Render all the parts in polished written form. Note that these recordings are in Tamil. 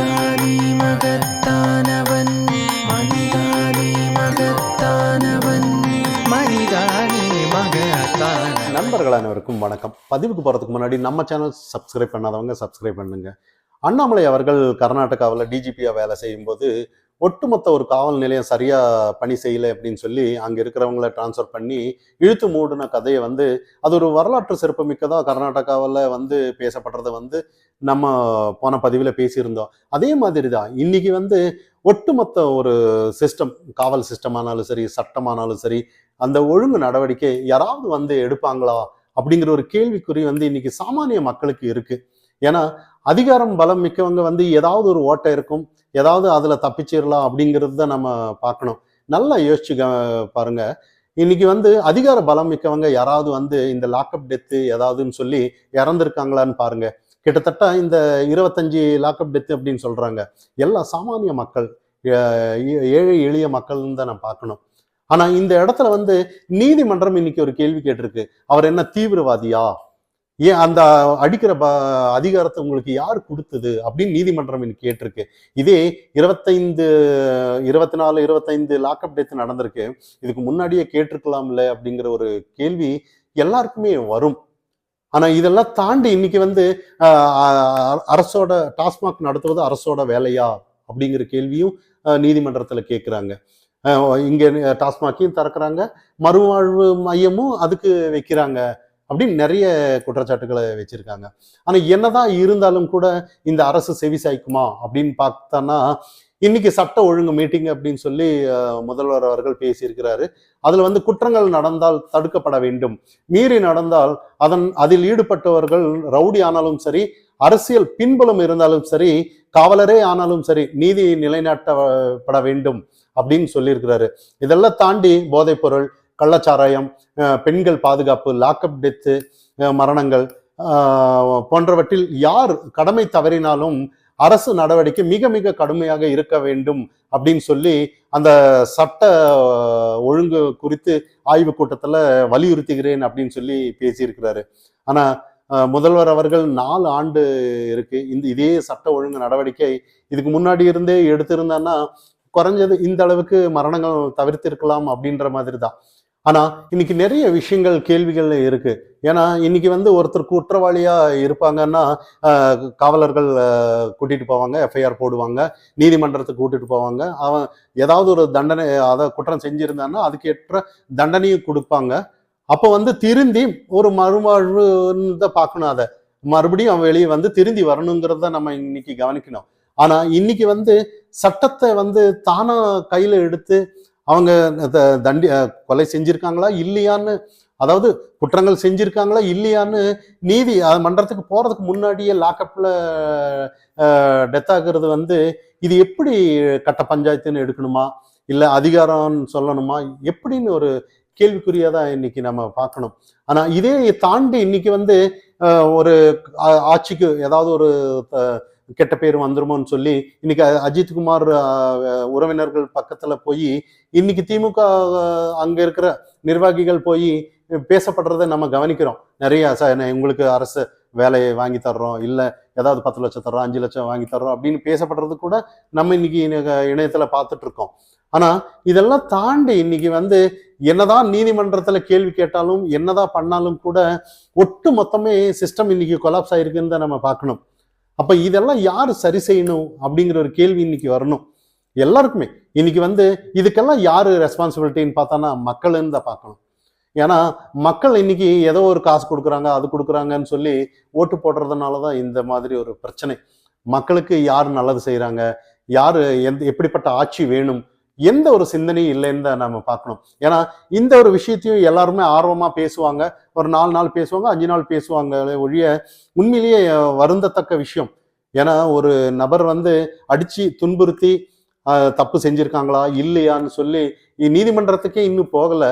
மனிதானே மகத்தானவன், மனிதானே மகத்தானவன், மனிதானே மகத்தானவன். நண்பர்கள் அனைவருக்கும் வணக்கம். பதிவுக்கு போகிறதுக்கு முன்னாடி நம்ம சேனல் சப்ஸ்கிரைப் பண்ணாதவங்க சப்ஸ்கிரைப் பண்ணுங்க. அண்ணாமலை அவர்கள் கர்நாடகாவில் டிஜிபியாக வேலை செய்யும்போது ஒட்டுமொத்த ஒரு காவல் நிலையம் சரியாக பணி செய்யலை அப்படின்னு சொல்லி அங்கே இருக்கிறவங்கள டிரான்ஸ்ஃபர் பண்ணி இழுத்து மூடின கதையை அது ஒரு வரலாற்று சிறப்புமிக்கதாக கர்நாடகாவில் பேசப்படுறதை நம்ம போன பதிவில் பேசியிருந்தோம். அதே மாதிரி தான் இன்னைக்கு ஒட்டுமொத்த ஒரு சிஸ்டம், காவல் சிஸ்டமானாலும் சரி, சட்டமானாலும் சரி, அந்த ஒழுங்கு நடவடிக்கை யாராவது எடுப்பாங்களா அப்படிங்கிற ஒரு கேள்விக்குறி இன்னைக்கு சாமானிய மக்களுக்கு இருக்கு. ஏன்னா அதிகாரம் பலம் மிக்கவங்க ஏதாவது ஒரு ஓட்டை இருக்கும், ஏதாவது அதுல தப்பிச்சிடலாம் அப்படிங்கிறது தான் நம்ம பார்க்கணும். நல்லா யோசிச்சு பாருங்க. இன்னைக்கு அதிகார பலம் மிக்கவங்க யாராவது இந்த லாக்அப் டெத்து ஏதாவதுன்னு சொல்லி இறந்துருக்காங்களான்னு பாருங்க. கிட்டத்தட்ட இந்த 25 லாக்அப் டெத்து அப்படின்னு சொல்றாங்க. எல்லா சாமானிய மக்கள், ஏழை எளிய மக்கள்னு தான் நான் பார்க்கணும். ஆனா இந்த இடத்துல நீதிமன்றம் இன்னைக்கு ஒரு கேள்வி கேட்டிருக்கு. அவர் என்ன தீவிரவாதியா? ஏன் அந்த அடிக்கிற அதிகாரத்தை உங்களுக்கு யார் கொடுத்தது அப்படின்னு நீதிமன்றம் இன்னைக்கு கேட்டிருக்கு. இதே 24, 25 லாக்அப் டெத் நடந்திருக்கு. இதுக்கு முன்னாடியே கேட்டிருக்கலாம்ல அப்படிங்கிற ஒரு கேள்வி எல்லாருக்குமே வரும். ஆனா இதெல்லாம் தாண்டி இன்னைக்கு அரசோட டாஸ்மாக் நடத்துவது அரசோட வேலையா அப்படிங்கிற கேள்வியும் நீதிமன்றத்துல கேட்கிறாங்க. இங்க டாஸ்மாக்கையும் திறக்கிறாங்க, மறுவாழ்வு மையமும் அதுக்கு வைக்கிறாங்க அப்படின்னு நிறைய குற்றச்சாட்டுகளை வச்சிருக்காங்க. ஆனா என்னதான் இருந்தாலும் கூட இந்த அரசு செவிசாய்க்குமா அப்படின்னு பார்த்தோன்னா, இன்னைக்கு சட்ட ஒழுங்கு மீட்டிங் அப்படின்னு சொல்லி முதல்வர் அவர்கள் பேசியிருக்கிறாரு. அதுல குற்றங்கள் நடந்தால் தடுக்கப்பட வேண்டும், மீறி நடந்தால் அதில் ஈடுபட்டவர்கள் ரவுடி ஆனாலும் சரி, அரசியல் பின்புலம் இருந்தாலும் சரி, காவலரே ஆனாலும் சரி, நீதி நிலைநாட்டப்பட வேண்டும் அப்படின்னு சொல்லியிருக்கிறாரு. இதெல்லாம் தாண்டி போதைப் பொருள், கள்ளச்சாராயம், பெண்கள் பாதுகாப்பு, லாக்அப் டெத்து, மரணங்கள் போன்றவற்றில் யார் கடமை தவறினாலும் அரசு நடவடிக்கை மிக மிக கடுமையாக இருக்க வேண்டும் அப்படின்னு சொல்லி அந்த சட்ட ஒழுங்கு குறித்து ஆய்வு கூட்டத்துல வலியுறுத்துகிறேன் அப்படின்னு சொல்லி பேசியிருக்கிறாரு. ஆனா முதல்வர் அவர்கள் 4 ஆண்டு இருக்கு இதே சட்ட ஒழுங்கு நடவடிக்கை இதுக்கு முன்னாடி இருந்தே எடுத்திருந்தான்னா குறைஞ்சது இந்த அளவுக்கு மரணங்கள் தவிர்த்திருக்கலாம் அப்படின்ற மாதிரி தான். ஆனா இன்னைக்கு நிறைய விஷயங்கள், கேள்விகள் இருக்கு. ஏன்னா இன்னைக்கு ஒருத்தர் குற்றவாளியா இருப்பாங்கன்னா காவலர்கள் கூட்டிட்டு போவாங்க, எஃப்ஐஆர் போடுவாங்க, நீதிமன்றத்துக்கு கூட்டிட்டு போவாங்க. அவன் ஏதாவது ஒரு தண்டனை, குற்றம் செஞ்சிருந்தான்னா அதுக்கேற்ற தண்டனையும் கொடுப்பாங்க. அப்போ திருந்தி ஒரு மறுவாழ்வு பார்க்கணும். அதை மறுபடியும் அவன் வெளியே திருந்தி வரணுங்கிறத நம்ம இன்னைக்கு கவனிக்கணும். ஆனா இன்னைக்கு சட்டத்தை தானா கையில எடுத்து அவங்க கொலை செஞ்சிருக்காங்களா இல்லையான்னு, அதாவது குற்றங்கள் செஞ்சிருக்காங்களா இல்லையான்னு நீதி மன்றத்துக்கு போறதுக்கு முன்னாடியே லாக்அப்ல டெத் ஆகுறது இது எப்படி கட்ட பஞ்சாயத்துன்னு எடுக்கணுமா, இல்ல அதிகாரம்னு சொல்லணுமா, எப்படின்னு ஒரு கேள்விக்குறியாதான் இன்னைக்கு நம்ம பார்க்கணும். ஆனா இதே தாண்டி இன்னைக்கு ஒரு ஆட்சிக்கு ஏதாவது ஒரு கெட்ட பேர் வந்துருமோன்னு சொல்லி இன்னைக்கு அஜித்குமார் உறவினர்கள் பக்கத்துல போய் இன்னைக்கு திமுக அங்க இருக்கிற நிர்வாகிகள் போய் பேசப்படுறதை நம்ம கவனிக்கிறோம். நிறைய உங்களுக்கு அரசு வேலையை வாங்கி தர்றோம், இல்ல ஏதாவது 10 லட்சம் தர்றோம், 5 லட்சம் வாங்கி தர்றோம் அப்படின்னு பேசப்படுறது கூட நம்ம இன்னைக்கு இணையத்துல பார்த்துட்டு இருக்கோம். ஆனா இதெல்லாம் தாண்டி இன்னைக்கு என்னதான் நீதிமன்றத்துல கேள்வி கேட்டாலும் என்னதான் பண்ணாலும் கூட ஒட்டு மொத்தமே சிஸ்டம் இன்னைக்கு கொலாப்ஸ் ஆயிருக்குன்னு தான் நம்ம பார்க்கணும். அப்ப இதெல்லாம் யாரு சரி செய்யணும் அப்படிங்கிற ஒரு கேள்வி இன்னைக்கு வரணும் எல்லாருக்குமே. இன்னைக்கு இதுக்கெல்லாம் யாரு ரெஸ்பான்சிபிலிட்டின்னு பார்த்தானா மக்கள்னு தான் பார்க்கணும். ஏன்னா மக்கள் இன்னைக்கு ஏதோ ஒரு காசு கொடுக்குறாங்க, அது கொடுக்குறாங்கன்னு சொல்லி ஓட்டு போடுறதுனாலதான் இந்த மாதிரி ஒரு பிரச்சனை. மக்களுக்கு யார் நல்லது செய்யறாங்க, யாரு எப்படிப்பட்ட ஆட்சி வேணும், எந்த ஒரு சிந்தனையும் இல்லைன்னு தான் நம்ம பார்க்கணும். ஏன்னா இந்த ஒரு விஷயத்தையும் எல்லாருமே ஆர்வமா பேசுவாங்க, ஒரு 4 நாள் பேசுவாங்க, 5 நாள் பேசுவாங்க ஒழிய உண்மையிலேயே வருந்தத்தக்க விஷயம். ஏன்னா ஒரு நபர் அடிச்சு துன்புறுத்தி தப்பு செஞ்சிருக்காங்களா இல்லையான்னு சொல்லி நீதிமன்றத்துக்கே இன்னும் போகல.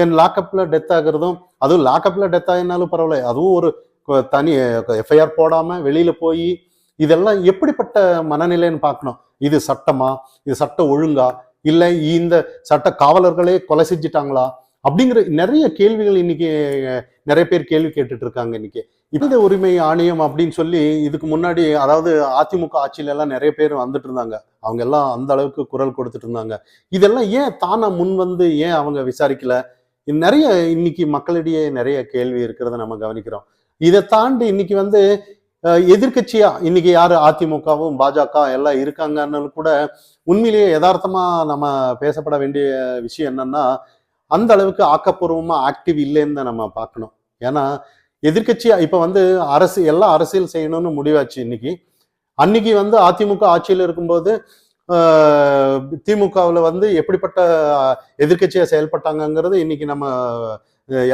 என் லாக்அப்ல டெத் ஆகுறதும், அதுவும் லாக்அப்ல டெத் ஆகினாலும் பரவாயில்ல, அதுவும் ஒரு தனி எஃப்ஐஆர் போடாம வெளியில போய் இதெல்லாம் எப்படிப்பட்ட மனநிலைன்னு பார்க்கணும். இது சட்டமா, இது சட்ட ஒழுங்கா, இல்லை இந்த சட்ட காவலர்களே கொலை செஞ்சிட்டாங்களா அப்படிங்கிற நிறைய கேள்விகள் இன்னைக்கு நிறைய பேர் கேள்வி கேட்டுட்டு இருக்காங்க இன்னைக்கு. மனித உரிமை ஆணையம் அப்படின்னு சொல்லி இதுக்கு முன்னாடி, அதாவது அதிமுக ஆட்சியில எல்லாம் நிறைய பேர் வந்துட்டு இருந்தாங்க. அவங்க எல்லாம் அந்த அளவுக்கு குரல் கொடுத்துட்டு இருந்தாங்க. இதெல்லாம் ஏன் தானா முன் வந்து ஏன் அவங்க விசாரிக்கல? நிறைய இன்னைக்கு மக்களிடையே நிறைய கேள்வி இருக்கிறத நம்ம கவனிக்கிறோம். இதை தாண்டி இன்னைக்கு வந்து எதிர்க்கட்சியா இன்னைக்கு யாரு அதிமுகவும் பாஜக எல்லாம் இருக்காங்கன்னு கூட உண்மையிலேயே யதார்த்தமா நம்ம பேசப்பட வேண்டிய விஷயம் என்னன்னா, அந்த அளவுக்கு ஆக்கப்பூர்வமா ஆக்டிவ் இல்லைன்னு தான் நம்ம பார்க்கணும். ஏன்னா எதிர்க்கட்சியா இப்ப வந்து எல்லாம் அரசியல் செய்யணும்னு முடிவாச்சு இன்னைக்கு. அன்னைக்கு வந்து அதிமுக ஆட்சியில் இருக்கும்போது திமுகவில் வந்து எப்படிப்பட்ட எதிர்க்கட்சியா செயல்பட்டாங்கங்கிறது இன்னைக்கு நம்ம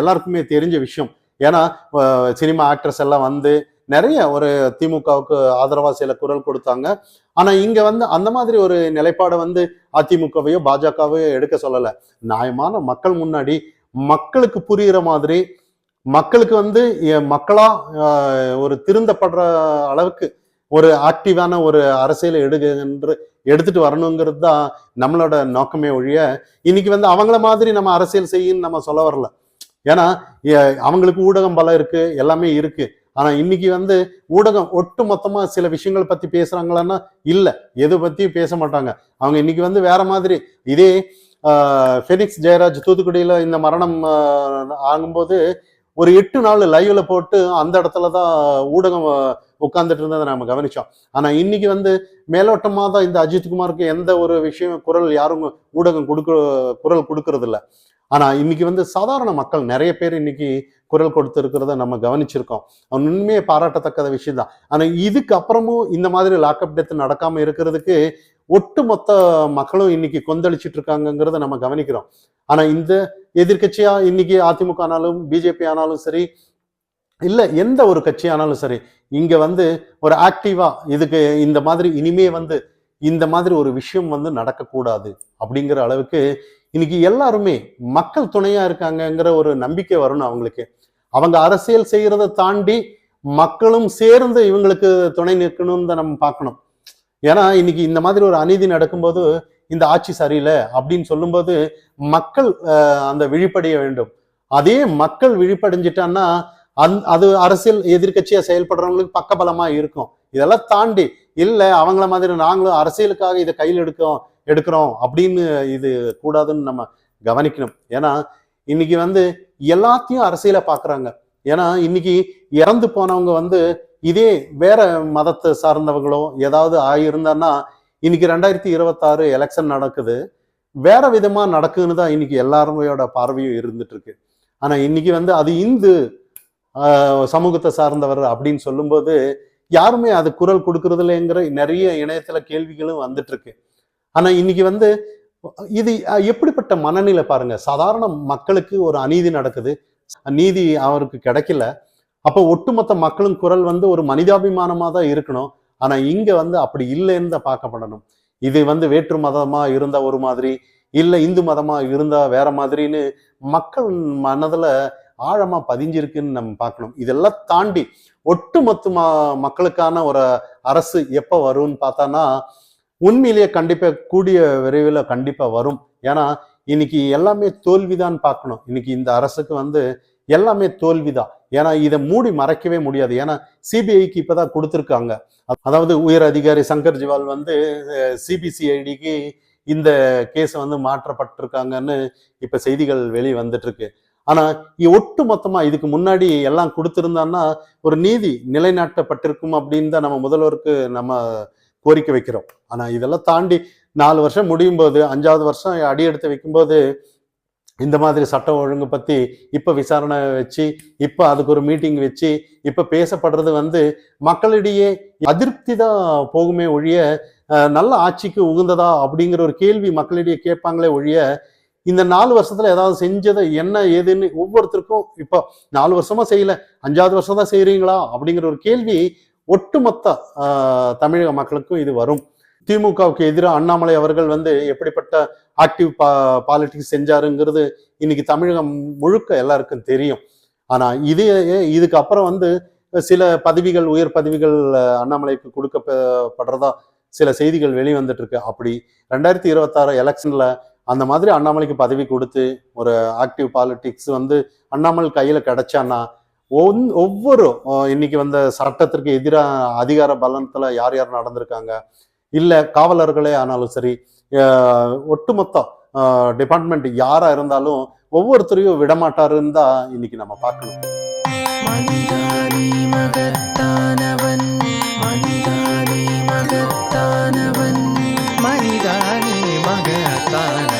எல்லாருக்குமே தெரிஞ்ச விஷயம். ஏன்னா சினிமா ஆக்ட்ரஸ் எல்லாம் வந்து நிறைய ஒரு திமுகவுக்கு ஆதரவா சில குரல் கொடுத்தாங்க. ஆனா இங்க வந்து அந்த மாதிரி ஒரு நிலைப்பாடை வந்து அதிமுகவையோ பாஜகவையோ எடுக்க சொல்லல. நியாயமான மக்கள் முன்னாடி மக்களுக்கு புரிகிற மாதிரி, மக்களுக்கு வந்து மக்களா ஒரு திருந்தப்படுற அளவுக்கு ஒரு ஆக்டிவான ஒரு அரசியலை எடுத்துட்டு வரணுங்கிறது தான் நம்மளோட நோக்கமே ஒழிய, இன்னைக்கு வந்து அவங்கள மாதிரி நம்ம அரசியல் செய்யன்னு நம்ம சொல்ல வரல. ஏன்னா அவங்களுக்கு ஊடகம் பலம் இருக்கு, எல்லாமே இருக்கு. ஆனா இன்னைக்கு வந்து ஊடகம் ஒட்டு மொத்தமா சில விஷயங்கள் பத்தி பேசுறாங்களான்னா இல்ல, எது பத்தியும் பேச மாட்டாங்க. அவங்க இன்னைக்கு வந்து வேற மாதிரி இதே ஃபெனிக்ஸ் ஜெயராஜ் தூத்துக்குடியில இந்த மரணம் ஆகும்போது ஒரு 8 நாள் லைவ்ல போட்டு அந்த இடத்துலதான் ஊடகம் உட்கார்ந்துட்டு இருந்ததை நம்ம கவனிச்சோம். ஆனா இன்னைக்கு வந்து மேலோட்டமா தான் இந்த அஜித்குமாருக்கு எந்த ஒரு விஷயம் குரல் யாரும் ஊடகம் குரல் கொடுக்கறது இல்லை. ஆனா இன்னைக்கு வந்து சாதாரண மக்கள் நிறைய பேர் இன்னைக்கு குரல் கொடுத்து இருக்கிறத நம்ம கவனிச்சிருக்கோம். உண்மையே பாராட்டத்தக்க விஷயம் தான். ஆனா இதுக்கு அப்புறமும் இந்த மாதிரி லாக்அப் டெத் நடக்காம இருக்கிறதுக்கு ஒட்டுமொத்த மக்களும் இன்னைக்கு கொந்தளிச்சிட்டு இருக்காங்கிறத நம்ம கவனிக்கிறோம். ஆனா இந்த எதிர்கட்சியா இன்னைக்கு அதிமுக ஆனாலும் பிஜேபி ஆனாலும் சரி, இல்ல எந்த ஒரு கட்சி ஆனாலும் சரி, இங்க வந்து ஒரு ஆக்டிவா இதுக்கு இந்த மாதிரி இனிமே வந்து இந்த மாதிரி ஒரு விஷயம் வந்து நடக்கக்கூடாது அப்படிங்கிற அளவுக்கு இன்னைக்கு எல்லாருமே மக்கள் துணையா இருக்காங்கங்கிற ஒரு நம்பிக்கை வரணும் அவங்களுக்கு. அவங்க அரசியல் செய்யறதை தாண்டி மக்களும் சேர்ந்து இவங்களுக்கு துணை நிற்கணும்னு தான் நம்ம பார்க்கணும். ஏன்னா இன்னைக்கு இந்த மாதிரி ஒரு அநீதி நடக்கும்போது இந்த ஆட்சி சரியில்லை அப்படின்னு சொல்லும்போது மக்கள் அந்த விழிப்படைய வேண்டும். அதே மக்கள் விழிப்படைஞ்சிட்டான்னா அது அரசியல் எதிர்கட்சியா செயல்படுறவங்களுக்கு பக்கபலமா இருக்கும். இதெல்லாம் தாண்டி இல்ல அவங்கள மாதிரி நாங்களும் அரசியலுக்காக இதை கையில் எடுக்கிறோம் அப்படின்னு இது கூடாதுன்னு நம்ம கவனிக்கணும். ஏன்னா இன்னைக்கு வந்து எல்லாத்தையும் அரசியலை பாக்குறாங்க. ஏன்னா இன்னைக்கு இறந்து போனவங்க வந்து இதே வேற மதத்தை சார்ந்தவங்களோ ஏதாவது ஆயிருந்தான்னா இன்னைக்கு 2026 எலெக்ஷன் நடக்குது, வேற விதமா நடக்குதுன்னு தான் இன்னைக்கு எல்லாருமையோட பார்வையும் இருந்துட்டு இருக்கு. ஆனா இன்னைக்கு வந்து அது இந்து சமூகத்தை சார்ந்தவர் அப்படின்னு சொல்லும்போது யாருமே அது குரல் கொடுக்கறதுலங்கிற நிறைய இணையத்துல கேள்விகளும் வந்துட்டு இருக்கு. ஆனா இன்னைக்கு வந்து இது எப்படிப்பட்ட மனநிலை பாருங்க. சாதாரண மக்களுக்கு ஒரு அநீதி நடக்குது, நீதி அவருக்கு கிடைக்கல. அப்போ ஒட்டுமொத்த மக்களும் குரல் வந்து ஒரு மனிதாபிமானமா தான் இருக்கணும். ஆனா இங்க வந்து அப்படி இல்லைன்னு தான் பார்க்கப்படணும். இது வந்து வேற்று மதமா இருந்தா ஒரு மாதிரி, இல்ல இந்து மதமா இருந்தா வேற மாதிரின்னு மக்கள் மனதுல ஆழமா பதிஞ்சிருக்குன்னு நம்ம பார்க்கணும். இதெல்லாம் தாண்டி ஒட்டுமொத்த மக்களுக்கான ஒரு அரசு எப்ப வரும்னு பார்த்தானா உண்மையிலேயே கண்டிப்பா கூடிய விரைவில் கண்டிப்பா வரும். ஏன்னா இன்னைக்கு எல்லாமே தோல்விதான் பார்க்கணும். இன்னைக்கு இந்த அரசுக்கு வந்து எல்லாமே தோல்விதான். ஏன்னா இதை மூடி மறைக்கவே முடியாது. ஏன்னா சிபிஐக்கு இப்பதான் கொடுத்துருக்காங்க. அதாவது உயர் அதிகாரி சங்கர் ஜிவால் வந்து சிபிசிஐடிக்கு இந்த கேஸ் வந்து மாற்றப்பட்டிருக்காங்கன்னு இப்ப செய்திகள் வெளியே வந்துட்டு இருக்கு. ஆனா ஒட்டு மொத்தமா இதுக்கு முன்னாடி எல்லாம் கொடுத்திருந்தான்னா ஒரு நீதி நிலைநாட்டப்பட்டிருக்கும் அப்படின்னு தான் நம்ம முதல்வருக்கு நம்ம கோரிக்கை வைக்கிறோம். ஆனா இதெல்லாம் தாண்டி 4 வருஷம் முடியும் போது 5வது வருஷம் அடி எடுத்து வைக்கும்போது இந்த மாதிரி சட்டம் ஒழுங்கு பத்தி இப்ப விசாரணை வச்சு இப்ப அதுக்கு ஒரு மீட்டிங் வச்சு இப்ப பேசப்படுறது வந்து மக்களிடையே அதிருப்தி தான் போகுமே ஒழிய நல்ல ஆட்சிக்கு உகந்ததா அப்படிங்கிற ஒரு கேள்வி மக்களிடையே கேட்பாங்களே ஒழிய இந்த 4 வருஷத்துல ஏதாவது செஞ்சதை என்ன ஏதுன்னு ஒவ்வொருத்தருக்கும் இப்போ 4 வருஷமா செய்யல 5வது வருஷம் தான் செய்யறீங்களா அப்படிங்கிற ஒரு கேள்வி ஒட்டுமொத்த தமிழக மக்களுக்கும் இது வரும். திமுகவுக்கு எதிராக அண்ணாமலை அவர்கள் வந்து எப்படிப்பட்ட ஆக்டிவ் பாலிடிக்ஸ் செஞ்சாருங்கிறது இன்னைக்கு தமிழகம் முழுக்க எல்லாருக்கும் தெரியும். ஆனா இதுக்கு அப்புறம் வந்து சில பதவிகள் உயர் பதவிகள் அண்ணாமலைக்கு கொடுக்கப்படுறதா சில செய்திகள் வெளிவந்துட்டு இருக்கு. அப்படி 2026 எலெக்ஷன்ல அந்த மாதிரி அண்ணாமலைக்கு பதவி கொடுத்து ஒரு ஆக்டிவ் பாலிடிக்ஸ் வந்து அண்ணாமலை கையில கிடைச்சான்னா ஒவ்வொரு இன்னைக்கு வந்த சட்டத்திற்கு எதிராக அதிகார பலத்துல யார் யார் நடந்திருக்காங்க, இல்ல காவலர்களே ஆனாலும் சரி, ஒட்டுமொத்த டிபார்ட்மெண்ட் யாரா இருந்தாலும் ஒவ்வொருத்தரையும் விடமாட்டாருன்னு தான் இன்னைக்கு நம்ம பார்க்கணும். மனிதானி மகத்தானவன், மனிதானி மகத்தானவன், மனிதானி மகத்தானவன்.